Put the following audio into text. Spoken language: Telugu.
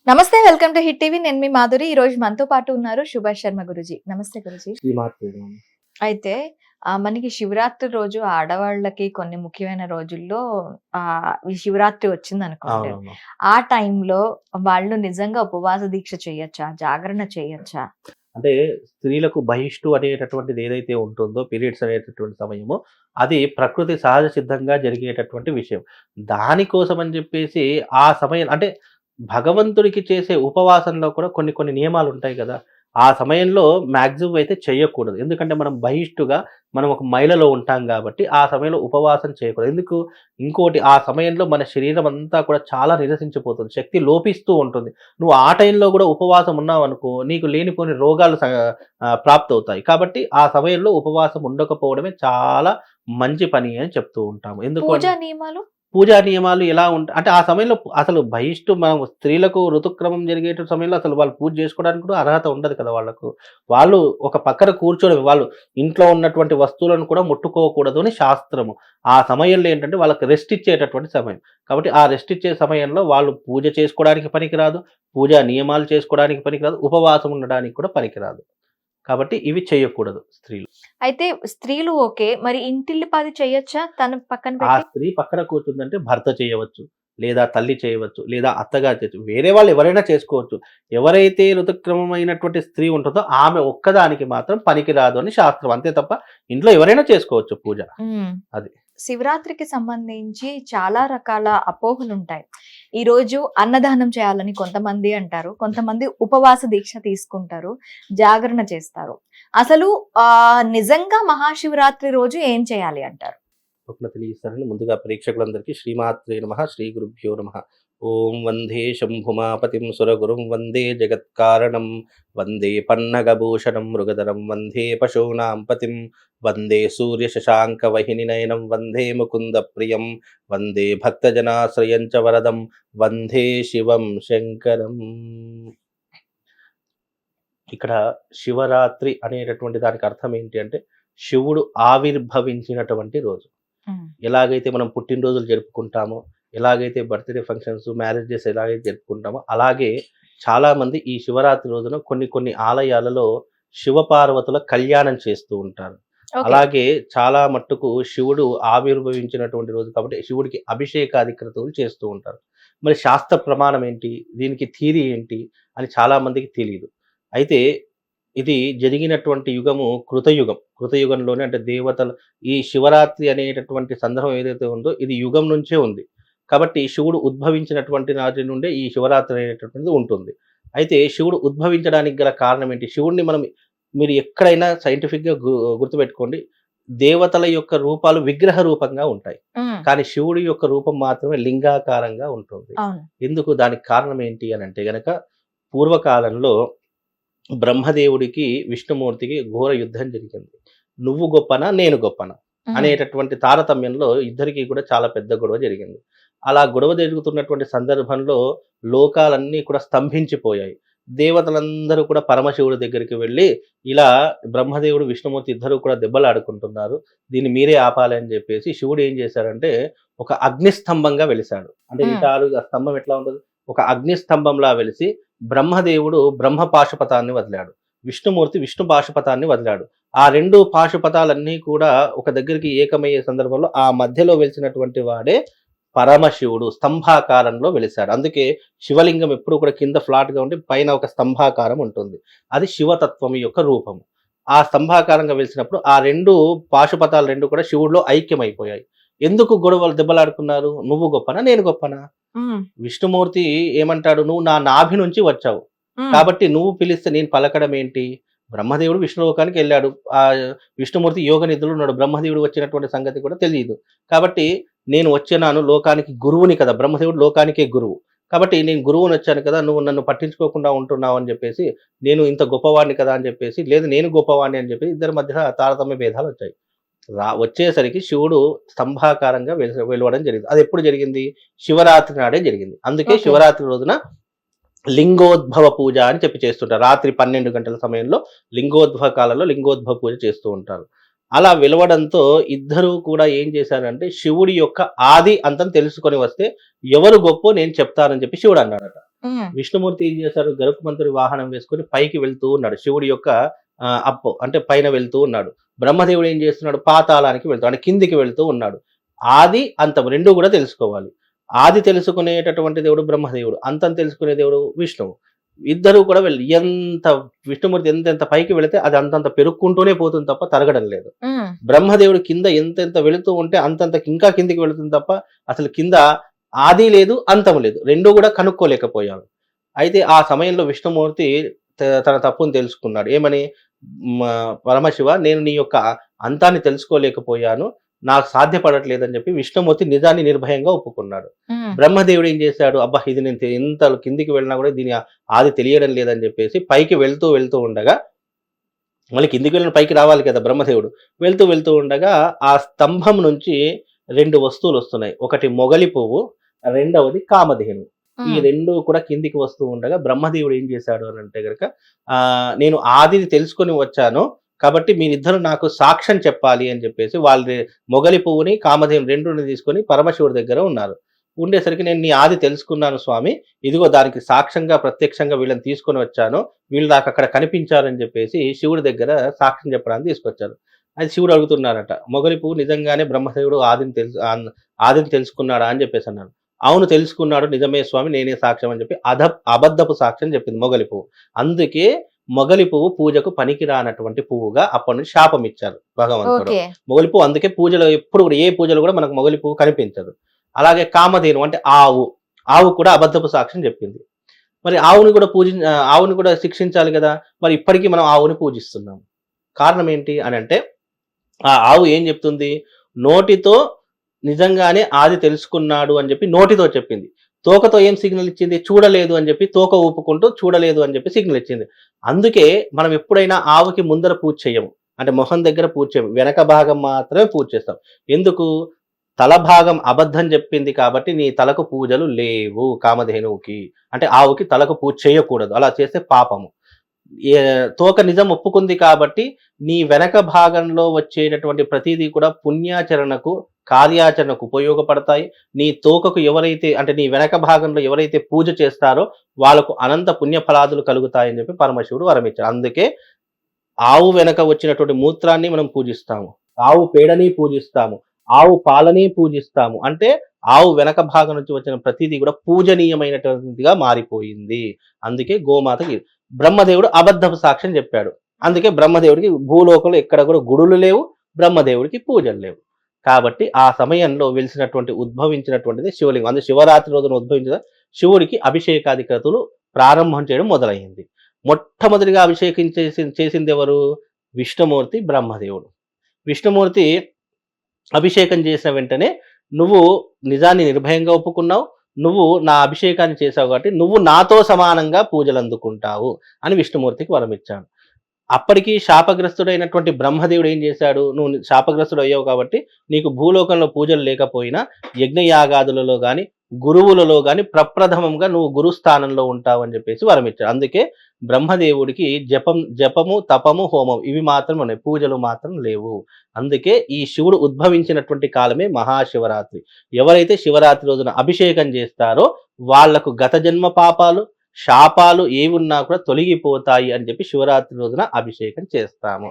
నమస్తే, వెల్కమ్ టు హిట్ టీవీ. నేను మీ మాధురి. ఈ రోజు మనతో పాటు ఉన్నారు సుభాష్ శర్మ గురుజీ. నమస్తే గురుజీ. అయితే మనకి శివరాత్రి రోజు ఆడవాళ్ళకి కొన్ని ముఖ్యమైన రోజుల్లో ఈ శివరాత్రి వచ్చింది అనుకోండి. ఆ టైంలో వాళ్ళు నిజంగా ఉపవాస దీక్ష చేయొచ్చా, జాగరణ చేయొచ్చా? అంటే స్త్రీలకు బహిష్టు అనేటటువంటిది ఏదైతే ఉంటుందో, పీరియడ్స్ అనేటటువంటి సమయము, అది ప్రకృతి సహజ సిద్ధంగా జరిగేటటువంటి విషయం. దానికోసం అని చెప్పేసి ఆ సమయం అంటే భగవంతుడికి చేసే ఉపవాసంలో కూడా కొన్ని కొన్ని నియమాలు ఉంటాయి కదా! ఆ సమయంలో మాక్సిమం అయితే చేయకూడదు. ఎందుకంటే మనం బహిష్టుగా మనం ఒక మైలలో ఉంటాం కాబట్టి ఆ సమయంలో ఉపవాసం చేయకూడదు. ఎందుకు? ఇంకోటి, ఆ సమయంలో మన శరీరం అంతా కూడా చాలా నీరసించిపోతుంది. శక్తి లోపిస్తూ ఉంటుంది. నువ్వు ఆ టైంలో కూడా ఉపవాసం ఉన్నావనుకో, నీకు లేనిపోని రోగాలు ప్రాప్తవుతాయి. కాబట్టి ఆ సమయంలో ఉపవాసం ఉండకపోవడమే చాలా మంచి పని అని చెప్తూ ఉంటాము. ఎందుకు పూజా నియమాలు? పూజా నియమాలు ఎలా ఉంటాయి అంటే, ఆ సమయంలో అసలు బహిష్టు మనం స్త్రీలకు ఋతుక్రమం జరిగే సమయంలో అసలు వాళ్ళు పూజ చేసుకోవడానికి కూడా అర్హత ఉండదు కదా వాళ్ళకు. వాళ్ళు ఒక పక్కన కూర్చోవడం, వాళ్ళు ఇంట్లో ఉన్నటువంటి వస్తువులను కూడా ముట్టుకోకూడదు అని శాస్త్రము. ఆ సమయంలో ఏంటంటే వాళ్ళకి రెస్ట్ ఇచ్చేటటువంటి సమయం. కాబట్టి ఆ రెస్ట్ ఇచ్చే సమయంలో వాళ్ళు పూజ చేసుకోవడానికి పనికిరాదు, పూజా నియమాలు చేసుకోవడానికి పనికిరాదు, ఉపవాసం ఉండడానికి కూడా పనికిరాదు. కాబట్టి ఇవి చేయకూడదు స్త్రీలు. అయితే స్త్రీలు ఓకే. మరి ఇంటిల్లిపాది చేయొచ్చా తన పక్కన ఆ పెట్టి? స్త్రీ పక్కన కూర్చుందంటే భర్త చేయవచ్చు, లేదా తల్లి చేయవచ్చు, లేదా అత్తగారు చేయొచ్చు. వేరే వాళ్ళు ఎవరైనా చేసుకోవచ్చు. ఎవరైతే ఋతుక్రమమైనటువంటి స్త్రీ ఉంటుందో ఆమె ఒక్కదానికి మాత్రం పనికిరాదు అని శాస్త్రం. అంతే తప్ప ఇంట్లో ఎవరైనా చేసుకోవచ్చు పూజ. అది. శివరాత్రికి సంబంధించి చాలా రకాల అపోహలుంటాయి. ఈరోజు అన్నదానం చేయాలని కొంతమంది అంటారు. కొంతమంది ఉపవాస దీక్ష తీసుకుంటారు, జాగరణ చేస్తారు. అసలు నిజంగా మహాశివరాత్రి రోజు ఏం చేయాలి అంటారు? తెలియజేస్తారని ముందుగా ప్రేక్షకులందరికీ శ్రీమాత్రే నమః, శ్రీ గురుభ్యో నమః. ఓం వందే శంభుమాపతిం సురగురుం వందే జగత్కారణం వందే పన్నగభూషణం మృగధరం వందే పశూనాం పతిం వందే సూర్యశశాంకవహినినయనం వందే ముకుంద ప్రియం వందే భక్తజనాశ్రయం చ వరదం వందే శివం శంకరం. ఇక్కడ శివరాత్రి అనేటటువంటి దానికి అర్థం ఏంటి అంటే, శివుడు ఆవిర్భవించినటువంటి రోజు. ఎలాగైతే మనం పుట్టినరోజులు జరుపుకుంటామో, ఎలాగైతే బర్త్‌డే ఫంక్షన్స్, మ్యారేజెస్ ఎలాగైతే జరుపుకుంటామో, అలాగే చాలామంది ఈ శివరాత్రి రోజున కొన్ని కొన్ని ఆలయాలలో శివపార్వతుల కళ్యాణం చేస్తూ ఉంటారు. అలాగే చాలా మట్టుకు శివుడు ఆవిర్భవించినటువంటి రోజు కాబట్టి శివుడికి అభిషేకాదిక్రతువులు చేస్తూ ఉంటారు. మరి శాస్త్ర ప్రమాణం ఏంటి? దీనికి థియరీ ఏంటి? అని చాలా మందికి తెలీదు. అయితే ఇది జరిగినటువంటి యుగము కృతయుగం. కృతయుగంలోనే అంటే దేవతలు ఈ శివరాత్రి అనేటటువంటి సందర్భం ఏదైతే ఉందో ఇది యుగం నుంచే ఉంది. కాబట్టి శివుడు ఉద్భవించినటువంటి నాటి నుండే ఈ శివరాత్రి అనేటటువంటిది ఉంటుంది. అయితే శివుడు ఉద్భవించడానికి గల కారణం ఏంటి? శివుడిని మీరు ఎక్కడైనా సైంటిఫిక్‌గా గుర్తుపెట్టుకోండి. దేవతల యొక్క రూపాలు విగ్రహ రూపంగా ఉంటాయి. కానీ శివుడి యొక్క రూపం మాత్రమే లింగాకారంగా ఉంటుంది. ఎందుకు? దానికి కారణం ఏంటి అనంటే గనక, పూర్వకాలంలో బ్రహ్మదేవుడికి విష్ణుమూర్తికి ఘోర యుద్ధం జరిగింది. నువ్వు గొప్పనా నేను గొప్పనా అనేటటువంటి తారతమ్యంలో ఇద్దరికీ కూడా చాలా పెద్ద గొడవ జరిగింది. అలా గొడవ జరుగుతున్నటువంటి సందర్భంలో లోకాలన్నీ కూడా స్తంభించిపోయాయి. దేవతలందరూ కూడా పరమశివుడి దగ్గరికి వెళ్ళి, ఇలా బ్రహ్మదేవుడు విష్ణుమూర్తి ఇద్దరు కూడా దెబ్బలాడుకుంటున్నారు, దీన్ని మీరే ఆపాలి అని చెప్పేసి శివుడు ఏం చేశాడంటే ఒక అగ్నిస్తంభంగా వెలిశాడు. అంటే ఆ స్తంభం ఎట్లా ఉంటుంది? ఒక అగ్నిస్తంభంలా వెలిసి బ్రహ్మదేవుడు బ్రహ్మ పాశుపతాన్ని వదిలాడు, విష్ణుమూర్తి విష్ణు పాశుపతాన్ని వదిలాడు. ఆ రెండు పాశుపతాలన్నీ కూడా ఒక దగ్గరికి ఏకమయ్యే సందర్భంలో ఆ మధ్యలో వెలిసినటువంటి వాడే పరమశివుడు స్తంభాకారంలో వెలిశాడు. అందుకే శివలింగం ఎప్పుడు కూడా కింద ఫ్లాట్‌గా ఉండి పైన ఒక స్తంభాకారం ఉంటుంది. అది శివతత్వం యొక్క రూపము. ఆ స్తంభాకారంగా వెలిసినప్పుడు ఆ రెండు పాశుపతాలు రెండు కూడా శివుడిలో ఐక్యమైపోయాయి. ఎందుకు గొడవలు దెబ్బలాడుకున్నారు? నువ్వు గొప్పనా నేను గొప్పనా? విష్ణుమూర్తి ఏమంటాడు? నువ్వు నా నాభి నుంచి వచ్చావు కాబట్టి నువ్వు పిలిస్తే నేను పలకడం ఏంటి? బ్రహ్మదేవుడు విష్ణులోకానికి వెళ్ళాడు. విష్ణుమూర్తి యోగ నిద్రలో ఉన్నాడు. బ్రహ్మదేవుడు వచ్చినటువంటి సంగతి కూడా తెలియదు. కాబట్టి నేను వచ్చినాను లోకానికి గురువుని కదా, బ్రహ్మదేవుడు లోకానికే గురువు. కాబట్టి నేను గురువుని వచ్చాను కదా, నువ్వు నన్ను పట్టించుకోకుండా ఉంటున్నావు అని చెప్పేసి, నేను ఇంత గొప్పవాడిని కదా అని చెప్పేసి, లేదు నేను గొప్పవాడిని అని చెప్పి ఇద్దరి మధ్య తారతమ్య భేదాలు వచ్చాయి. వచ్చేసరికి శివుడు స్తంభాకారంగా వెలువడం జరిగింది. అది ఎప్పుడు జరిగింది? శివరాత్రి నాడే జరిగింది. అందుకే శివరాత్రి రోజున లింగోద్భవ పూజ అని చెప్పి చేస్తుంటారు. రాత్రి 12 గంటల సమయంలో లింగోద్భవ కాలంలో లింగోద్భవ పూజ చేస్తూ ఉంటారు. అలా వెలవడంతో ఇద్దరూ కూడా ఏం చేశారంటే, శివుడి యొక్క ఆది అంతం తెలుసుకొని వస్తే ఎవరు గొప్పో నేను చెప్తానని చెప్పి శివుడు అన్నాడట. విష్ణుమూర్తి ఏం చేశారు, గరుత్మంతుడి వాహనం వేసుకొని పైకి వెళ్తూ ఉన్నాడు. శివుడి యొక్క అప్పు అంటే పైన వెళ్తూ ఉన్నాడు. బ్రహ్మదేవుడు ఏం చేస్తున్నాడు, పాతాళానికి వెళ్తాడు, అంటే కిందికి వెళ్తూ ఉన్నాడు. ఆది అంతం రెండు కూడా తెలుసుకోవాలి. ఆది తెలుసుకునేటటువంటి దేవుడు బ్రహ్మదేవుడు, అంతం తెలుసుకునే దేవుడు విష్ణువు. ఇద్దరు కూడా వెళ్ళి విష్ణుమూర్తి ఎంత పైకి వెళితే అది అంతంత పెరుక్కుంటూనే పోతుంది తప్ప తరగడం లేదు. బ్రహ్మదేవుడు కింద ఎంత వెళుతూ ఉంటే అంతంత ఇంకా కిందికి వెళుతుంది తప్ప అసలు కింద ఆది లేదు అంతం లేదు, రెండు కూడా కనుక్కోలేకపోయాడు. అయితే ఆ సమయంలో విష్ణుమూర్తి తన తప్పును తెలుసుకున్నాడు. ఏమని, పరమశివ నేను నీ యొక్క అంతాన్ని తెలుసుకోలేకపోయాను, నాకు సాధ్యపడట్లేదని చెప్పి విష్ణుమూర్తి నిజాన్ని నిర్భయంగా ఒప్పుకున్నాడు. బ్రహ్మదేవుడు ఏం చేశాడు, అబ్బా ఇది నేను ఎంత కిందికి వెళ్ళినా కూడా దీని ఆది తెలియడం లేదని చెప్పేసి పైకి వెళ్తూ ఉండగా, మళ్ళీ కిందికి వెళ్ళిన పైకి రావాలి కదా బ్రహ్మదేవుడు, వెళ్తూ ఉండగా ఆ స్తంభం నుంచి రెండు వస్తువులు వస్తున్నాయి. ఒకటి మొగలి పువ్వు, రెండవది కామధేను. ఈ రెండు కూడా కిందికి వస్తూ ఉండగా బ్రహ్మదేవుడు ఏం చేశాడు అని అంటే గనక, నేను ఆదిని తెలుసుకొని వచ్చాను కాబట్టి మీరిద్దరు నాకు సాక్ష్యం చెప్పాలి అని చెప్పేసి వాళ్ళ మొగలి పువ్వుని కామధేను రెండుని తీసుకొని పరమశివుడి దగ్గర ఉన్నారు. ఉండేసరికి నేను నీ ఆది తెలుసుకున్నాను స్వామి, ఇదిగో దానికి సాక్ష్యంగా ప్రత్యక్షంగా వీళ్ళని తీసుకొని వచ్చాను, వీళ్ళు నాకు అక్కడ కనిపించారని చెప్పేసి శివుడి దగ్గర సాక్ష్యం చెప్పడానికి తీసుకొచ్చారు. అది శివుడు అడుగుతున్నారట, మొగలి పువ్వు నిజంగానే బ్రహ్మదేవుడు ఆదిని తెలుసుకున్నాడా అని చెప్పేసి అన్నాడు. అవును తెలుసుకున్నాడు, నిజమే స్వామి, నేనే సాక్ష్యం అని చెప్పి అబద్ధపు సాక్ష్యం చెప్పింది మొగలి పువ్వు. అందుకే మొగలి పువ్వు పూజకు పనికిరానటువంటి పువ్వుగా అప్పటి నుంచి శాపం ఇచ్చారు భగవంతుడు. మొగలి పువ్వు అందుకే పూజలో ఎప్పుడు కూడా ఏ పూజలు కూడా మనకు మొగలి పువ్వు కనిపించదు. అలాగే కామధేను అంటే ఆవు కూడా అబద్ధపు సాక్ష్యం చెప్పింది. మరి ఆవుని కూడా శిక్షించాలి కదా, మరి ఇప్పటికీ మనం ఆవుని పూజిస్తున్నాం. కారణం ఏంటి అని అంటే, ఆ ఆవు ఏం చెప్తుంది, నోటితో నిజంగానే ఆది తెలుసుకున్నాడు అని చెప్పి నోటితో చెప్పింది. తోకతో ఏం సిగ్నల్ ఇచ్చింది, చూడలేదు అని చెప్పి తోక ఊపుకుంటూ చూడలేదు అని చెప్పి సిగ్నల్ ఇచ్చింది. అందుకే మనం ఎప్పుడైనా ఆవుకి ముందర పూజ చేయము, అంటే మొహం దగ్గర పూజ చేయము, వెనక భాగం మాత్రమే పూజ చేస్తాం. ఎందుకు, తల భాగం అబద్ధం చెప్పింది కాబట్టి నీ తలకు పూజలు లేవు. కామధేనువుకి అంటే ఆవుకి తలకు పూజ చేయకూడదు, అలా చేస్తే పాపము. తోక నిజం ఒప్పుకుంది కాబట్టి నీ వెనక భాగంలో వచ్చేటటువంటి ప్రతిదీ కూడా పుణ్యాచరణకు కార్యాచరణకు ఉపయోగపడతాయి. నీ తోకకు ఎవరైతే అంటే నీ వెనక భాగంలో ఎవరైతే పూజ చేస్తారో వాళ్ళకు అనంత పుణ్యఫలాదులు కలుగుతాయని చెప్పి పరమశివుడు వరమిచ్చారు. అందుకే ఆవు వెనక వచ్చినటువంటి మూత్రాన్ని మనం పూజిస్తాము, ఆవు పేడని పూజిస్తాము, ఆవు పాలని పూజిస్తాము. అంటే ఆవు వెనక భాగం నుంచి వచ్చిన ప్రతిదీ కూడా పూజనీయమైనటువంటిదిగా మారిపోయింది. అందుకే గోమాతకి బ్రహ్మదేవుడు అబద్ధపు సాక్ష్యం చెప్పాడు. అందుకే బ్రహ్మదేవుడికి భూలోకంలో ఎక్కడ కూడా గుడులు లేవు, బ్రహ్మదేవుడికి పూజలు లేవు. కాబట్టి ఆ సమయంలో ఉద్భవించినటువంటిది శివలింగం. అందుకే శివరాత్రి రోజున ఉద్భవించిన శివుడికి అభిషేకాది క్రతువులు ప్రారంభం చేయడం మొదలైంది. మొట్టమొదటిగా అభిషేకం చేసింది ఎవరు, విష్ణుమూర్తి, బ్రహ్మదేవుడు. విష్ణుమూర్తి అభిషేకం చేసిన వెంటనే నువ్వు నిజాన్ని నిర్భయంగా ఒప్పుకున్నావు, నువ్వు నా అభిషేకాన్ని చేశావు కాబట్టి నువ్వు నాతో సమానంగా పూజలు అందుకుంటావు అని విష్ణుమూర్తికి వరమిచ్చాడు. అప్పటికి శాపగ్రస్తుడైనటువంటి బ్రహ్మదేవుడు ఏం చేశాడు, నువ్వు శాపగ్రస్తుడు అయ్యావు కాబట్టి నీకు భూలోకంలో పూజలు లేకపోయినా యజ్ఞయాగాదులలో కానీ గురువులలో కానీ ప్రప్రథమంగా నువ్వు గురుస్థానంలో ఉంటావు అని చెప్పేసి వరమిచ్చాడు. అందుకే బ్రహ్మదేవుడికి జపము తపము హోమం ఇవి మాత్రం ఉన్నాయి, పూజలు మాత్రం లేవు. అందుకే ఈ శివుడు ఉద్భవించినటువంటి కాలమే మహాశివరాత్రి. ఎవరైతే శివరాత్రి రోజున అభిషేకం చేస్తారో వాళ్లకు గత జన్మ పాపాలు శాపాలు ఏవున్నా కూడా తొలగిపోతాయి అని చెప్పి శివరాత్రి రోజున అభిషేకం చేస్తాము.